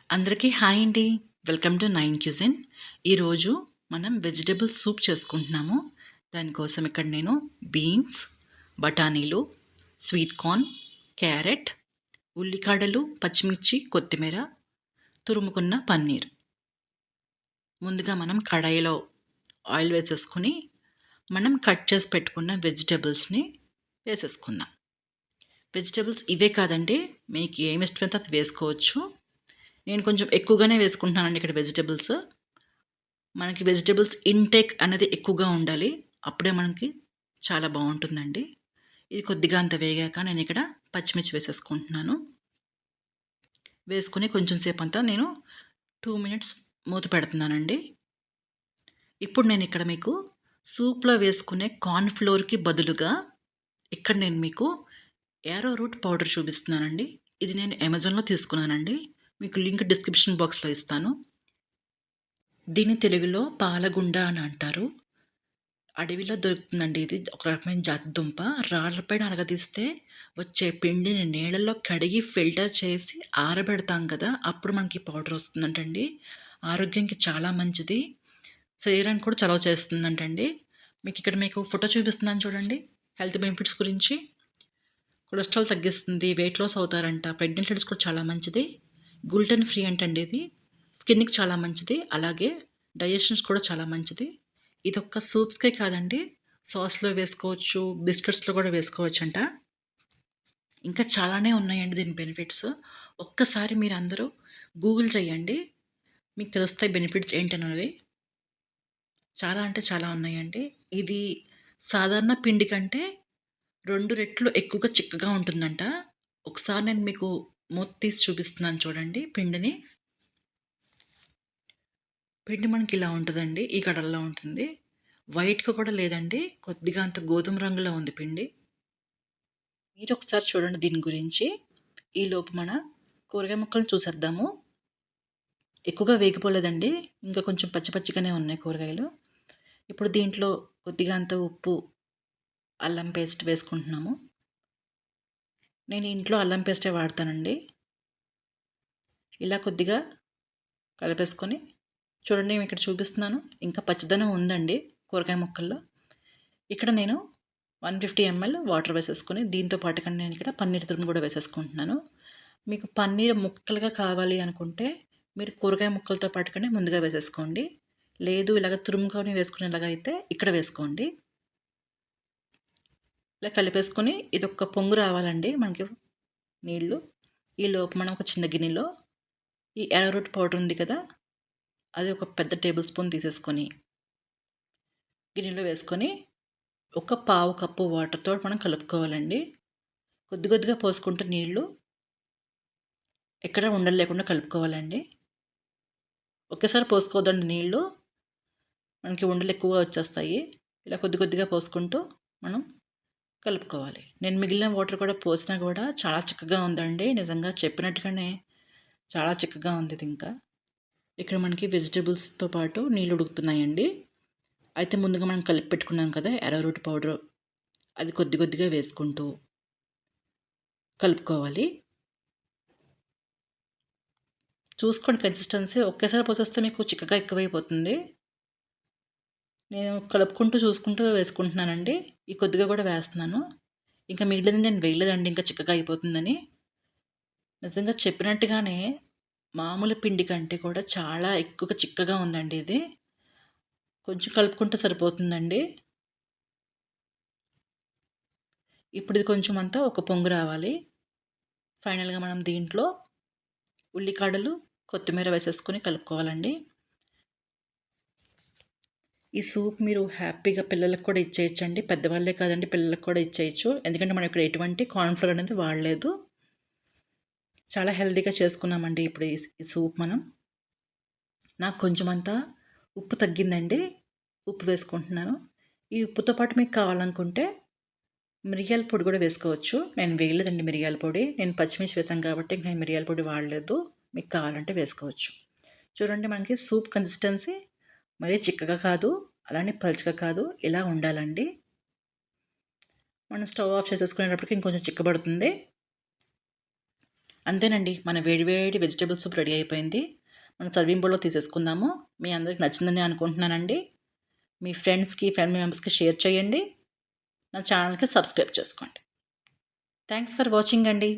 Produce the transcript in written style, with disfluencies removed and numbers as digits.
అందరికీ హాయ్ అండి. Welcome to nine cuisine. ఈరోజు మనం వెజిటబుల్ సూప్ చేసుకుంటున్నాము. దానికోసం ఇక్కడ నేను బీన్స్, బఠానీలు, స్వీట్ కార్న్, క్యారెట్, ఉల్లికాడలు, పచ్చిమిర్చి, కొత్తిమీర, తురుముకున్న పన్నీర్. ముందుగా మనం కడాయిలో ఆయిల్ వేసేసుకుని మనం కట్ చేసి పెట్టుకున్న వెజిటబుల్స్ని వేసేసుకుందాం. వెజిటబుల్స్ ఇవే కాదండి, మీకు ఏమి ఇష్టమైతే అది వేసుకోవచ్చు. నేను కొంచెం ఎక్కువగానే వేసుకుంటున్నానండి ఇక్కడ వెజిటబుల్స్. మనకి వెజిటబుల్స్ ఇంటేక్ అనేది ఎక్కువగా ఉండాలి. అప్పుడే మనకి చాలా బాగుంటుందండి. ఇది కొద్దిగా అంత వేగాక నేను ఇక్కడ పచ్చిమిర్చి వేసేసుకుంటున్నాను. వేసుకుని కొంచెం సేపు అంతా నేను 2 మినిట్స్ మూత పెడుతున్నానండి. ఇప్పుడు నేను ఇక్కడ మీకు సూప్లో వేసుకునే కార్న్ ఫ్లోర్కి బదులుగా ఇక్కడ నేను మీకు యారో రూట్ పౌడర్ చూపిస్తున్నానండి. ఇది నేను అమెజాన్లో తీసుకున్నానండి. మీకు లింక్ డిస్క్రిప్షన్ బాక్స్లో ఇస్తాను. దీన్ని తెలుగులో పాలగుండ అని అంటారు. అడవిలో దొరుకుతుందండి. ఇది ఒక రకమైన జాతి దుంప. రాళ్ళపైన అరగదీస్తే వచ్చే పిండిని నీళ్ళల్లో కడిగి ఫిల్టర్ చేసి ఆరబెడతాం కదా, అప్పుడు మనకి పౌడర్ వస్తుందంటండి. ఆరోగ్యానికి చాలా మంచిది, శరీరానికి కూడా చలవ చేస్తుందంటండి. మీకు ఫోటో చూపిస్తున్నాను చూడండి. హెల్త్ బెనిఫిట్స్ గురించి. కొలెస్ట్రాల్ తగ్గిస్తుంది, వెయిట్ లాస్ అవుతారంట, ప్రెగ్నెంట్ లేడీస్ కూడా చాలా మంచిది. గ్లూటెన్ ఫ్రీ అంటండి ఇది. స్కిన్కి చాలా మంచిది, అలాగే డైజెషన్స్ కూడా చాలా మంచిది. ఇది ఒక్క సూప్స్కే కాదండి, సాస్లో వేసుకోవచ్చు, బిస్కెట్స్లో కూడా వేసుకోవచ్చు అంట. ఇంకా చాలానే ఉన్నాయండి దీని బెనిఫిట్స్. ఒక్కసారి మీరు అందరూ గూగుల్ చేయండి, మీకు తెలుస్తాయి బెనిఫిట్స్ ఏంటనేవి. చాలా అంటే చాలా ఉన్నాయండి. ఇది సాధారణ పిండి కంటే 2 రెట్లు ఎక్కువగా చిక్కగా ఉంటుందంట. ఒకసారి నేను మీకు మూత తీసి చూపిస్తున్నాను చూడండి పిండిని. పిండి మనకి ఇలా ఉంటుందండి, ఈ కడల్లో ఉంటుంది. వైట్గా కూడా లేదండి, కొద్దిగా అంత గోధుమ రంగులో ఉంది పిండి. మీరు ఒకసారి చూడండి దీని గురించి. ఈలోపు మన కూరగాయ ముక్కలను చూసేద్దాము. ఎక్కువగా వేగిపోలేదండి, ఇంకా కొంచెం పచ్చి పచ్చిగానే ఉన్నాయి కూరగాయలు. ఇప్పుడు దీంట్లో కొద్దిగా అంత ఉప్పు, అల్లం పేస్ట్ వేసుకుంటున్నాము. నేను ఇంట్లో అల్లం పేస్టే వాడతానండి. ఇలా కొద్దిగా కలిపేసుకొని చూడండి, నేను ఇక్కడ చూపిస్తున్నాను. ఇంకా పచ్చిదనం ఉందండి కూరగాయ ముక్కల్లో. ఇక్కడ నేను 150 ml వాటర్ వేసేసుకొని దీంతో పాటుగా నేను ఇక్కడ పన్నీర్ తురుము కూడా వేసేసుకుంటున్నాను. మీకు పన్నీర్ ముక్కలుగా కావాలి అనుకుంటే మీరు కూరగాయ ముక్కలతో పాటుగానే ముందుగా వేసేసుకోండి. లేదు ఇలాగ తురుముకొని వేసుకునేలాగా అయితే ఇక్కడ వేసుకోండి. ఇలా కలిపేసుకొని ఇది ఒక పొంగు రావాలండి మనకి నీళ్ళు. ఈలోపు మనం ఒక చిన్న గిన్నెలో ఈ యారోరూట్ పౌడర్ ఉంది కదా, అది ఒక పెద్ద టేబుల్ స్పూన్ తీసేసుకొని గిన్నెలో వేసుకొని ఒక పావు కప్పు వాటర్తో మనం కలుపుకోవాలండి. కొద్ది కొద్దిగా పోసుకుంటూ నీళ్ళు ఎక్కడ ఉండలు లేకుండా కలుపుకోవాలండి. ఒకేసారి పోసుకోవద్దండి నీళ్ళు, మనకి ఉండలు ఎక్కువగా వచ్చేస్తాయి. ఇలా కొద్ది కొద్దిగా పోసుకుంటూ మనం కలుపుకోవాలి. నేను మిగిలిన వాటర్ కూడా పోసినా కూడా చాలా చిక్కగా ఉందండి. నిజంగా చెప్పినట్టుగానే చాలా చిక్కగా ఉంది ఇది. ఇంకా ఇక్కడ మనకి వెజిటబుల్స్తో పాటు నీళ్ళు ఉడుకుతున్నాయండి. అయితే ముందుగా మనం కలిపి పెట్టుకున్నాం కదా యారోరూట్ పౌడర్, అది కొద్ది కొద్దిగా వేసుకుంటూ కలుపుకోవాలి. చూసుకోండి కన్సిస్టెన్సీ. ఒకేసారి పోసేస్తే మీకు చిక్కగా ఎక్కువైపోతుంది. నేను కలుపుకుంటూ చూసుకుంటూ వేసుకుంటున్నానండి. ఈ కొద్దిగా కూడా వేస్తున్నాను. ఇంకా మిగిలింది నేను వేయలేదండి, ఇంకా చిక్కగా అయిపోతుందని. నిజంగా చెప్పినట్టుగానే మామూలు పిండి కంటే కూడా చాలా ఎక్కువగా చిక్కగా ఉందండి ఇది. కొంచెం కలుపుకుంటే సరిపోతుందండి. ఇప్పుడు ఇది కొంచెం అంతా ఒక పొంగు రావాలి. ఫైనల్గా మనం దీంట్లో ఉల్లికాడలు, కొత్తిమీర వేసేసుకొని కలుపుకోవాలండి. ఈ సూప్ మీరు హ్యాపీగా పిల్లలకు కూడా ఇచ్చేయచ్చండి. పెద్దవాళ్ళే కాదండి, పిల్లలకు కూడా ఇచ్చేయచ్చు. ఎందుకంటే మనం ఇక్కడ ఎటువంటి కార్న్‌ఫ్లోర్ అనేది వాడలేదు. చాలా హెల్తీగా చేసుకున్నామండి ఇప్పుడు ఈ సూప్ మనం. నాకు కొంచెం అంతా ఉప్పు తగ్గిందండి, ఉప్పు వేసుకుంటున్నాను. ఈ ఉప్పుతో పాటు మీకు కావాలనుకుంటే మిరియాల పొడి కూడా వేసుకోవచ్చు. నేను వేయలేదండి మిరియాల పొడి. నేను పచ్చిమిర్చి వేసాను కాబట్టి నేను మిరియాల పొడి వాడలేదు. మీకు కావాలంటే వేసుకోవచ్చు. చూడండి మనకి సూప్ కన్సిస్టెన్సీ మరీ చిక్కగా కాదు, అలానే పలుచగా కాదు, ఇలా ఉండాలండి. మనం స్టవ్ ఆఫ్ చేసేసుకునేటప్పటికి ఇంకొంచెం చిక్కబడుతుంది. అంతేనండి. మన వేడి వేడి వెజిటబుల్ సూప్ రెడీ అయిపోయింది. మనం సర్వింగ్ బౌల్‌లో తీసేసుకుందాము. మీ అందరికి నచ్చిందని అనుకుంటున్నానండి. మీ ఫ్రెండ్స్‌కి, ఫ్యామిలీ మెంబర్స్‌కి షేర్ చేయండి. నా ఛానల్‌కి సబ్స్క్రైబ్ చేసుకోండి. థాంక్స్ ఫర్ వాచింగ్ అండి.